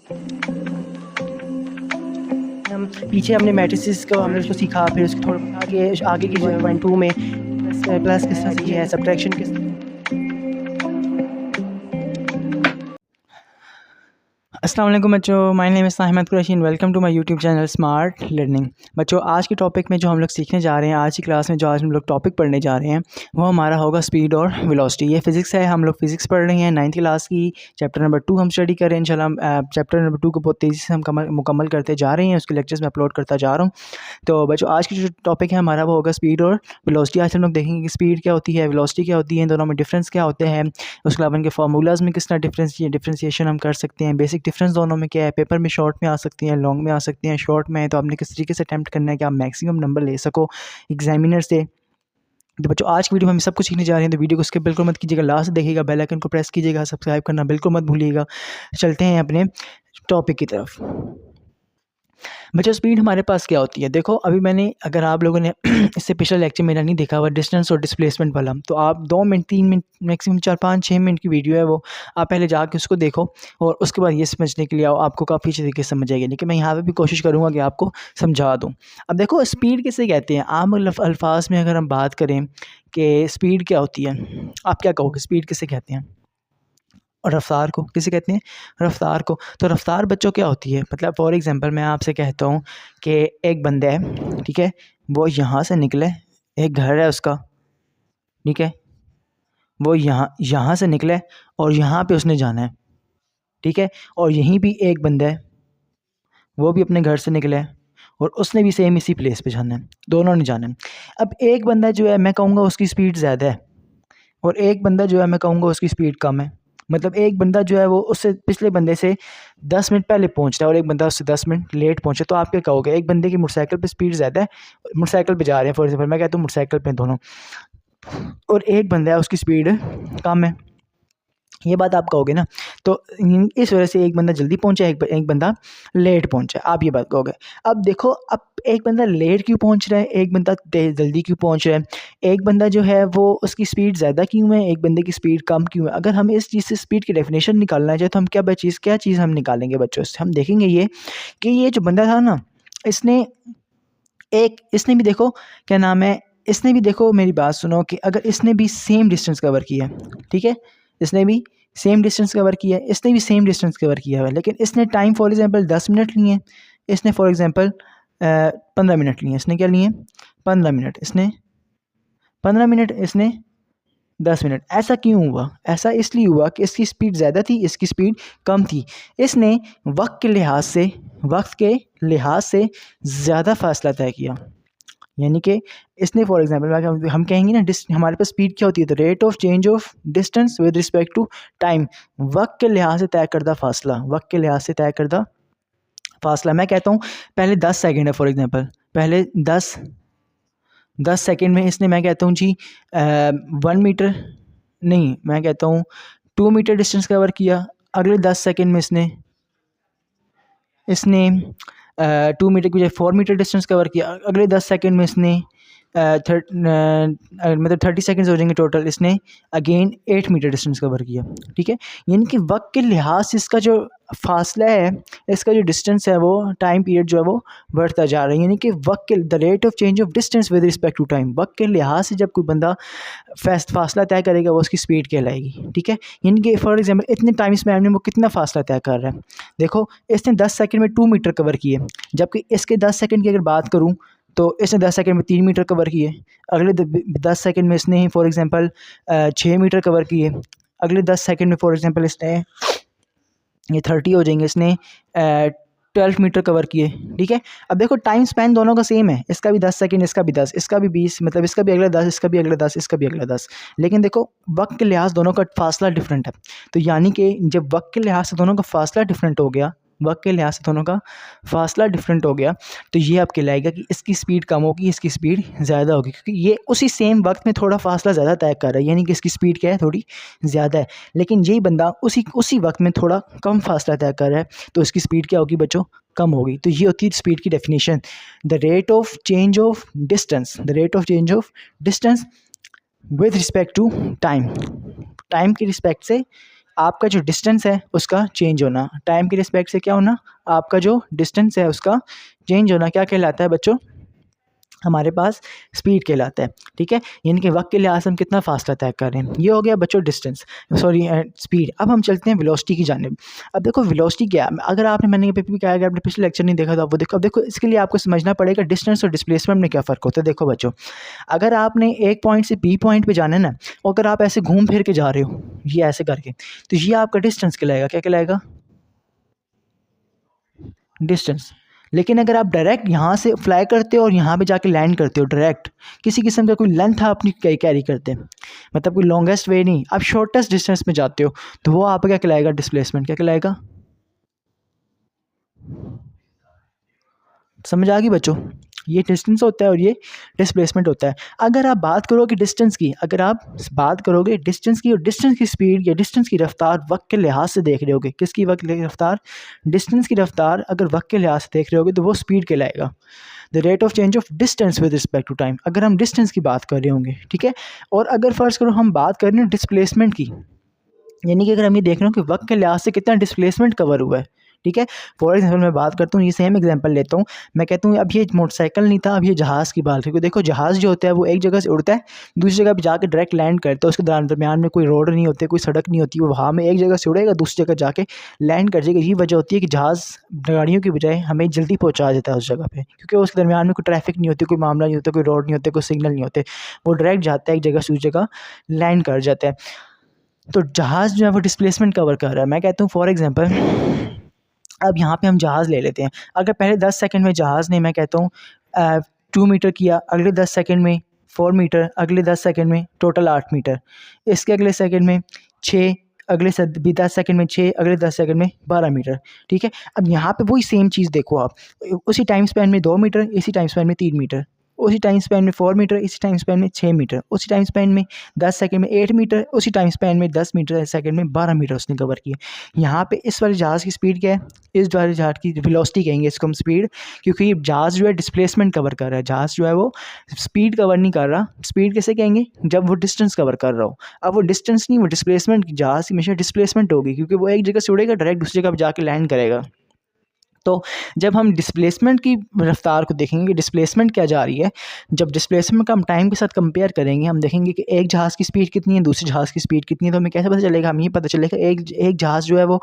हम पीछे हमने मैट्रिसेस को हमने उसको सीखा, फिर उसको थोड़ा आगे की जो 1.2 में प्लस किस तरह से है, सब्ट्रैक्शन किस। अस्सलाम वालेकुम बच्चों, my name is Ahmed Qureshi, welcome to my YouTube channel smart learning. बच्चों, आज के टॉपिक में जो हम लोग सीखने जा रहे हैं, आज की क्लास में जो आज हम लोग टॉपिक पढ़ने जा रहे हैं वो हमारा होगा स्पीड और वेलोसिटी। ये फिज़िक्स है, हम लोग फिज़िक्स पढ़ रहे हैं 9th क्लास की। चैप्टर नंबर 2 हम स्टडी कर रहे हैं इंशाल्लाह। चैप्टर नंबर 2 को बहुत तेज़ी से हम मुकम्मल करते जा रहे हैं, उसके लेक्चर्स में अपलोड करता जा रहा हूँ। तो बच्चों, आज की जो टॉपिक है हमारा वो होगा स्पीड और वेलोसिटी। आज हम लोग देखेंगे कि स्पीड क्या होती है, वेलोसिटी क्या होती है, इन दोनों में डिफरेंस क्या होते हैं, उसके अलावा इनके फार्मूलाज में किस तरह डिफ्रेंसिएशन हम कर सकते हैं, बेसिक डिफरेंस दोनों में क्या है, पेपर में शॉर्ट में आ सकती हैं, लॉन्ग में आ सकती हैं। शॉर्ट में है तो आपने किस तरीके से अटैम्प्ट करना है कि आप मैक्सिमम नंबर ले सको एग्जामिनर से। तो बच्चों, आज की वीडियो में हम सब कुछ सीखने जा रहे हैं, तो वीडियो को स्किप बिल्कुल मत कीजिएगा, लास्ट देखिएगा, बेल आइकन को प्रेस कीजिएगा, सब्सक्राइब करना बिल्कुल मत भूलिएगा। चलते हैं अपने टॉपिक की तरफ। बच्चों, स्पीड हमारे पास क्या होती है, देखो अभी मैंने, अगर आप लोगों ने इससे पिछला लेक्चर मेरा नहीं देखा हुआ डिस्टेंस और डिस्प्लेसमेंट वाला, तो आप 2 मिनट 3 मिनट मैक्सिमम 4-5-6 मिनट की वीडियो है वो आप पहले जाके उसको देखो और उसके बाद ये समझने के लिए आओ, आपको काफ़ी अच्छी तरीके से समझ आएगी। लेकिन मैं यहाँ पे भी कोशिश करूँगा कि आपको समझा दूँ। अब देखो, स्पीड किसे कहते हैं, आम अल्फाज में अगर हम बात करें कि स्पीड क्या होती है, आप क्या कहोगे, स्पीड किसे कहते हैं? और रफ़्तार को किसे कहते हैं? रफ़्तार को। तो रफ़्तार बच्चों क्या होती है, मतलब फॉर एग्ज़ाम्पल मैं आपसे कहता हूँ कि एक बंदा है, ठीक है, वो यहाँ से निकले, एक घर है उसका, ठीक है, वो यहाँ यहाँ से निकले और यहाँ पे उसने जाना है, ठीक है, और यहीं भी एक बंदा है, वो भी अपने घर से निकला है और उसने भी सेम इसी प्लेस पे जाना है, दोनों ने जाना है। अब एक बंदा जो है मैं कहूँगा उसकी स्पीड ज़्यादा है और एक बंदा जो है मैं कहूँगा उसकी स्पीड कम है। मतलब एक बंदा जो है वो उससे पिछले बंदे से 10 मिनट पहले पहुँच रहा है और एक बंदा उससे 10 मिनट लेट पहुँचे, तो आप क्या कहोगे? एक बंदे की मोटरसाइकिल पे स्पीड ज़्यादा है, मोटरसाइकिल पे जा रहे हैं फॉर एग्जाम्पल, मैं कहता हूँ मोटरसाइकिल पे दोनों, और एक बंदा है उसकी स्पीड कम है, ये बात आप कहोगे ना। तो इस वजह से एक बंदा जल्दी पहुंचा, एक बंदा लेट पहुंचा, आप ये बात कहोगे। अब देखो, अब एक बंदा लेट क्यों पहुंच रहा है, एक बंदा जल्दी क्यों पहुंच रहा है, एक बंदा जो है वो उसकी स्पीड ज़्यादा क्यों है, एक बंदे की स्पीड कम क्यों है। अगर हम इस चीज़ से स्पीड की डेफिनेशन निकालना चाहे तो हम क्या चीज़ हम निकालेंगे बच्चों से, हम देखेंगे ये कि ये जो बंदा था ना, इसने इसने भी देखो, क्या नाम है, इसने भी देखो, मेरी बात सुनो, कि अगर इसने भी सेम डिस्टेंस कवर किया है, ठीक है, इसने भी सेम डिस्टेंस कवर किया है, इसने भी सेम डिस्टेंस कवर किया हुआ है, लेकिन इसने टाइम फॉर एग्जांपल 10 मिनट लिए, इसने फॉर एग्जांपल 15 मिनट लिए, इसने क्या लिए 15 मिनट, इसने 15 मिनट, इसने 10 मिनट। ऐसा क्यों हुआ? ऐसा इसलिए हुआ कि इसकी स्पीड ज़्यादा थी, इसकी स्पीड कम थी। इसने वक्त के लिहाज से ज़्यादा फासला तय किया, यानी कि इसने फॉर एग्जांपल हम कहेंगे ना, हमारे पास स्पीड क्या होती है, the rate of change of distance with respect to time, वक्त के लिहाज से तय करदा फासला, वक्त के लिहाज से तय करदा फासला। मैं कहता हूँ पहले 10 सेकंड है फॉर एग्जांपल, पहले 10 सेकंड में इसने, मैं कहता हूँ जी 1 मीटर नहीं, मैं कहता हूँ 2 मीटर डिस्टेंस कवर किया। अगले 10 सेकंड में इसने इसने 2 मीटर की बजाय 4 मीटर डिस्टेंस कवर किया। अगले 10 सेकंड में इसने मतलब 30 सेकंड्स हो जाएंगे टोटल, इसने अगेन 8 मीटर डिस्टेंस कवर किया, ठीक है। यानी कि वक्त के लिहाज से इसका जो फासला है, इसका जो डिस्टेंस है, वो टाइम पीरियड जो है वो बढ़ता जा रहा है। यानी कि वक्त के the rate of change of distance with respect to time, वक्त के लिहाज से जब कोई बंदा फासला तय करेगा वो उसकी स्पीड कहलाएगी, ठीक है। यानी कि फॉर एग्जाम्पल इतने टाइम स्पैन में वो कितना फासला तय कर रहा है। देखो, इसने 10 सेकंड में 2 मीटर कवर किए, जबकि इसके 10 सेकंड की अगर बात करूं तो इसने 10 सेकंड में 3 मीटर कवर किए। अगले 10 सेकंड में इसने फॉर एग्जांपल 6 मीटर कवर किए। अगले 10 सेकंड में फॉर एग्जांपल इसने, ये 30 हो जाएंगे, इसने 12 मीटर कवर किए, ठीक है। अब देखो, टाइम स्पैन दोनों का सेम है, इसका भी 10 सेकंड, इसका भी 10, इसका भी 20, मतलब इसका भी अगला 10, इसका भी अगला 10, इसका भी अगला 10, लेकिन देखो वक्त के लिहाज दोनों का फासला डिफरेंट है। तो यानी कि जब वक्त के लिहाज से दोनों का फासला डिफरेंट हो गया, वक्त के लिहाज से दोनों का फासला डिफरेंट हो गया, तो ये अब कहलाएगा कि इसकी स्पीड कम होगी, इसकी स्पीड ज़्यादा होगी, क्योंकि ये उसी सेम वक्त में थोड़ा फासला ज़्यादा तय कर रहा है, यानी कि इसकी स्पीड क्या है, थोड़ी ज़्यादा है। लेकिन यही बंदा उसी वक्त में थोड़ा कम फासला तय कर रहा है, तो इसकी स्पीड क्या होगी बच्चों, कम होगी। तो ये होती है स्पीड की definition, the rate of change of distance, the rate of change of distance with respect to time, time के रिस्पेक्ट से आपका जो डिस्टेंस है उसका चेंज होना, टाइम के रिस्पेक्ट से क्या होना, आपका जो डिस्टेंस है उसका चेंज होना क्या कहलाता है बच्चों, हमारे पास स्पीड कहलाता है। ठीक है, यानी कि वक्त के लिहाज से हम कितना फासला तय कर रहे हैं। ये हो गया बच्चों डिस्टेंस, सॉरी स्पीड। अब हम चलते हैं वेलोसिटी की जानिब। अब देखो वेलोसिटी क्या है, अगर आपने मैंने पेपर भी कहा, अगर आपने पिछले लेक्चर नहीं देखा तो आप वो देखो। अब देखो इसके लिए आपको समझना पड़ेगा डिस्टेंस और डिस्प्लेसमेंट में क्या फ़र्क होता है। देखो बच्चों, अगर आपने एक पॉइंट से बी पॉइंट पे जाना है ना, और अगर आप ऐसे घूम फिर के जा रहे हो ये ऐसे करके, तो ये आपका डिस्टेंस कहलाएगा। क्या कहलाएगा, डिस्टेंस। लेकिन अगर आप डायरेक्ट यहाँ से फ्लाई करते हो और यहाँ पे जाके लैंड करते हो डायरेक्ट, किसी किस्म का कोई लेंथ आप अपनी कैरी करते हैं, मतलब कोई लॉन्गेस्ट वे नहीं, आप शॉर्टेस्ट डिस्टेंस में जाते हो, तो वो आपका क्या कहलाएगा, डिस्प्लेसमेंट। क्या कहलाएगा, समझ आ गई बच्चों, ये डिस्टेंस होता है और ये डिस्प्लेसमेंट होता है। अगर आप बात करोगे डिस्टेंस की, अगर आप बात करोगे डिस्टेंस की, और डिस्टेंस की स्पीड या डिस्टेंस की रफ्तार वक्त के लिहाज से देख रहे होगे, किसकी वक्त की रफ्तार, डिस्टेंस की रफ्तार अगर वक्त के लिहाज से देख रहे होगे तो वो स्पीड कहलाएगा। The rate of change of distance with respect to time, अगर हम डिस्टेंस की बात कर रहे होंगे। ठीक है, और अगर फर्ज करो हम बात कर रहे हैं डिस्प्लेसमेंट की, यानी कि अगर हम ये देख रहे हो कि वक्त के लिहाज से कितना डिस्प्लेसमेंट कवर हुआ है। ठीक है, फॉर एग्जाम्पल मैं बात करता हूँ, ये सेम एग्जांपल लेता हूँ। मैं कहता हूँ अब ये मोटरसाइकिल नहीं था, अब ये जहाज़ की बात है। क्योंकि देखो जहाज़ जो होता है वो एक जगह से उड़ता है, दूसरी जगह पे जाके डायरेक्ट लैंड करता है, उसके दरमियान में कोई रोड नहीं होती, कोई सड़क नहीं होती, वो हवा में एक जगह से उड़ेगा दूसरी जगह जाके लैंड कर जाएगा। यही वजह होती है कि जहाज़ गाड़ियों की बजाय हमें जल्दी पहुँचा देता है उस जगह पर, क्योंकि उसके दरमियान में कोई ट्रैफिक नहीं होती, कोई मामला नहीं होता, कोई रोड नहीं होते, कोई सिग्नल नहीं होते, वो डायरेक्ट जाता है एक जगह से दूसरी जगह लैंड कर जाता है। तो जहाज़ जो है वो डिस्प्लेसमेंट कवर कर रहा है। मैं कहता हूँ फॉर एग्जांपल, अब यहाँ पे हम जहाज़ ले लेते हैं। अगर पहले 10 सेकंड में जहाज़ ने मैं कहता हूँ 2 मीटर किया, अगले 10 सेकंड में 4 मीटर, अगले 10 सेकंड में टोटल 8 मीटर, इसके अगले सेकंड में 6, अगले भी 10 सेकंड में 6, अगले 10 सेकंड में 12 मीटर। ठीक है, अब यहाँ पे वही सेम चीज़ देखो आप, उसी टाइम स्पैन में 2 मीटर, इसी टाइम स्पैन में 3 मीटर, उसी टाइम स्पैन में 4 मीटर, इसी टाइम स्पैन में 6 मीटर, उसी टाइम स्पैन में 10 सेकंड में 8 मीटर, उसी टाइम स्पैन में 10 मीटर सेकंड में 12 मीटर उसने कवर किया। यहाँ पे इस वाले जहाज़ की स्पीड क्या है, इस वाले जहाज़ की वेलोसिटी कहेंगे इसको हम स्पीड, क्योंकि ये जहाज़ जो है डिस्प्लेसमेंट कवर कर रहा है, जहाज़ जो है वो स्पीड कवर नहीं कर रहा। स्पीड कैसे कहेंगे, जब वो डिस्टेंस कवर कर रहा हो। अब वो डिस्टेंस नहीं, वो डिस्प्लेसमेंट, जहाज़ की हमेशा डिस्प्लेसमेंट होगी, क्योंकि वो एक जगह से उड़ेगा डायरेक्ट दूसरी जगह पर जाके लैंड करेगा। तो जब हम डिस्प्लेसमेंट की रफ्तार को देखेंगे कि डिस्प्लेसमेंट क्या जा रही है, जब डिस्प्लेसमेंट का हम टाइम के साथ कंपेयर करेंगे, हम देखेंगे कि एक जहाज़ की स्पीड कितनी है, दूसरे जहाज़ की स्पीड कितनी है, तो हमें कैसे पता चलेगा, हमें ये पता चलेगा एक जहाज़ जो है वो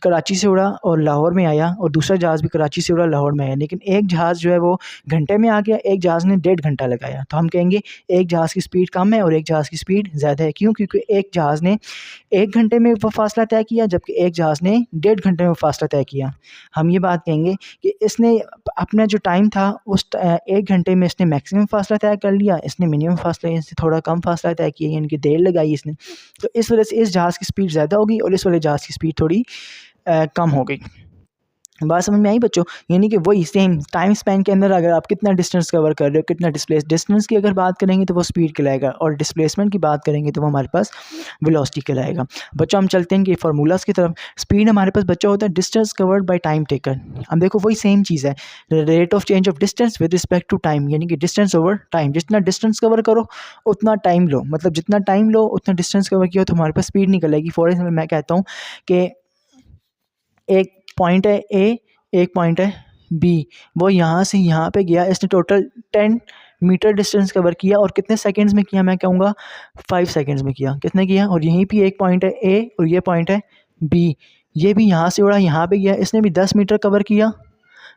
कराची से उड़ा और लाहौर में आया, और दूसरा जहाज़ भी कराची से उड़ा लाहौर में आया, लेकिन एक जहाज़ जो है वो घंटे में आ गया, एक जहाज़ ने 1.5 घंटा लगाया, तो हम कहेंगे एक जहाज़ की स्पीड कम है और एक जहाज़ की स्पीड ज़्यादा है। क्यों, क्योंकि एक जहाज़ ने 1 घंटे में वो फासला तय किया, जबकि एक जहाज़ ने 1.5 घंटे में फासला तय किया। हम ये बात कहेंगे कि इसने अपना जो टाइम था उस 1 घंटे में इसने मैक्सिमम फासला तय कर लिया, इसने मिनिमम फासला इससे थोड़ा कम फासला तय किया, यानी कि देर लगाई इसने। तो इस वजह से इस जहाज़ की स्पीड ज़्यादा होगी और इस वाले जहाज़ की स्पीड थोड़ी कम हो गई। बात समझ में आई बच्चों, यानी कि वही सेम टाइम स्पैन के अंदर अगर आप कितना डिस्टेंस कवर कर रहे हो, कितना डिस्टेंस की अगर बात करेंगे तो वो स्पीड कहलाएगा, और डिस्प्लेसमेंट की बात करेंगे तो वो हमारे पास वेलोसिटी कहलाएगा। बच्चों हम चलते हैं कि फार्मूलाज की तरफ। स्पीड हमारे पास बच्चा होता है distance covered by time taken. हम देखो वही सेम चीज़ है, rate of change of distance with respect to time, यानी कि डिस्टेंस ओवर टाइम। जितना डिस्टेंस कवर करो उतना टाइम लो, मतलब जितना टाइम लो उतना डिस्टेंस कवर किया तो हमारे पास स्पीड निकलेगी। फॉर एग्जाम्पल मैं कहता हूँ कि एक पॉइंट है ए, एक पॉइंट है बी, वो यहाँ से यहाँ पे गया, इसने टोटल 10 मीटर डिस्टेंस कवर किया, और कितने सेकंड्स में किया, मैं कहूँगा 5 सेकंड्स में किया। कितने किया, और यहीं पे एक पॉइंट है ए और ये पॉइंट है बी, ये भी यहाँ से उड़ा यहाँ पे गया, इसने भी 10 मीटर कवर किया,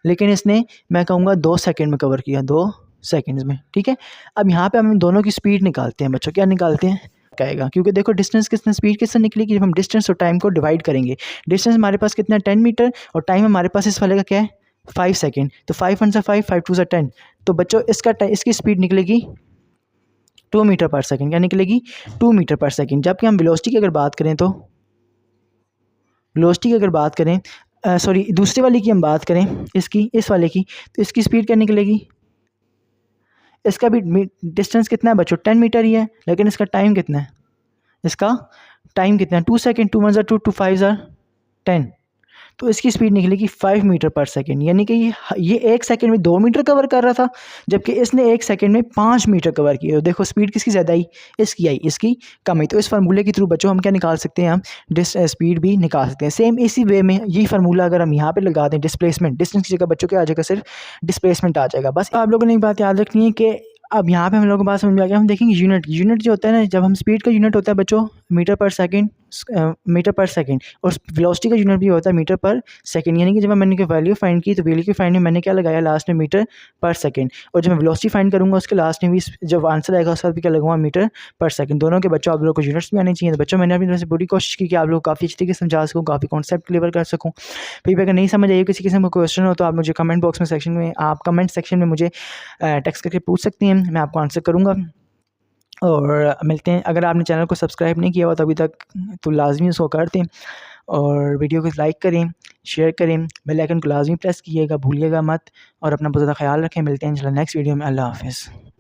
लेकिन इसने मैं कहूँगा 2 सेकंड में कवर किया, 2 सेकंड्स में। ठीक है, अब यहाँ पे हम दोनों की स्पीड निकालते हैं बच्चों, क्या निकालते हैं कहेगा, क्योंकि देखो डिस्टेंस किसने स्पीड किससे निकलेगी, जब हम डिस्टेंस और टाइम को डिवाइड करेंगे। डिस्टेंस हमारे पास कितना है 10 मीटर, और टाइम हमारे पास इस वाले का क्या है 5 सेकंड, तो 5 1 5, 5 2 10, तो बच्चों इसकी स्पीड निकलेगी 2 मीटर पर सेकंड। क्या निकलेगी 2 मीटर पर सेकंड। जबकि हम वेलोसिटी की अगर बात करें तो वेलोसिटी की अगर बात करें सॉरी दूसरे वाले की हम बात करें, इसकी इस वाले की, तो इसकी स्पीड क्या निकलेगी, इसका भी डिस्टेंस कितना है बच्चों 10 मीटर ही है, लेकिन इसका टाइम कितना है, इसका टाइम कितना है 2 सेकंड, 2 1 2 2 5 10, तो इसकी स्पीड निकलेगी 5 मीटर पर सेकेंड, यानी कि ये 1 सेकेंड में 2 मीटर कवर कर रहा था, जबकि इसने 1 सेकेंड में 5 मीटर कवर किए। तो देखो स्पीड किसकी ज़्यादा आई, इसकी आई, इसकी कम आई। तो इस फार्मूले के थ्रू बच्चों हम क्या निकाल सकते हैं, हम स्पीड भी निकाल सकते हैं। सेम इसी वे में यही फार्मूला अगर हम यहाँ पे लगा दें, डिस्प्लेसमेंट, डिस्टेंस की जगह बच्चों क्या आ जाएगा, सिर्फ डिस्प्लेसमेंट आ जाएगा। बस आप लोगों ने एक बात याद रखनी है कि अब यहाँ पे हम लोगों को बात समझ में आ गया। हम देखेंगे यूनिट जो होता है ना, जब हम स्पीड का यूनिट होता है बच्चों मीटर पर सेकंड, मीटर पर सेकंड, और वेलोसिटी का यूनिट भी होता है मीटर पर सेकंड। यानी कि जब मैंने वैल्यू फाइंड की तो वैल्यू की फाइंड में मैंने क्या लगाया, लास्ट में मीटर पर सेकंड, और जब मैं वेलोसिटी फाइंड करूँगा उसके लास्ट में भी जब आंसर आएगा उसका भी क्या लगूंगा, मीटर पर सेकंड। दोनों के बच्चों आप लोगों को यूनिट्स भी आने चाहिए। तो बच्चों मैंने अपनी तरफ से पूरी कोशिश की कि आप लोग काफ़ी अच्छी तरीके से समझा सकूँ, काफ़ी कॉन्सेप्ट क्लियर कर सकूँ। फिर अगर नहीं समझ आइए, किसी किस्म का क्वेश्चन हो तो आप मुझे कमेंट बॉक्स में सेक्शन में आप कमेंट सेक्शन में मुझे टेक्स्ट करके पूछ सकती हैं, मैं आपको आंसर करूँगा। और मिलते हैं, अगर आपने चैनल को सब्सक्राइब नहीं किया हुआ तो अभी तक तो लाजमी उसको कर दें, और वीडियो को लाइक करें, शेयर करें, बेल आइकन को लाजमी प्रेस कीजिएगा, भूलिएगा मत, और अपना बहुत ज़्यादा ख्याल रखें। मिलते हैं इंशाल्लाह नेक्स्ट वीडियो में। अल्लाह हाफ़िज़।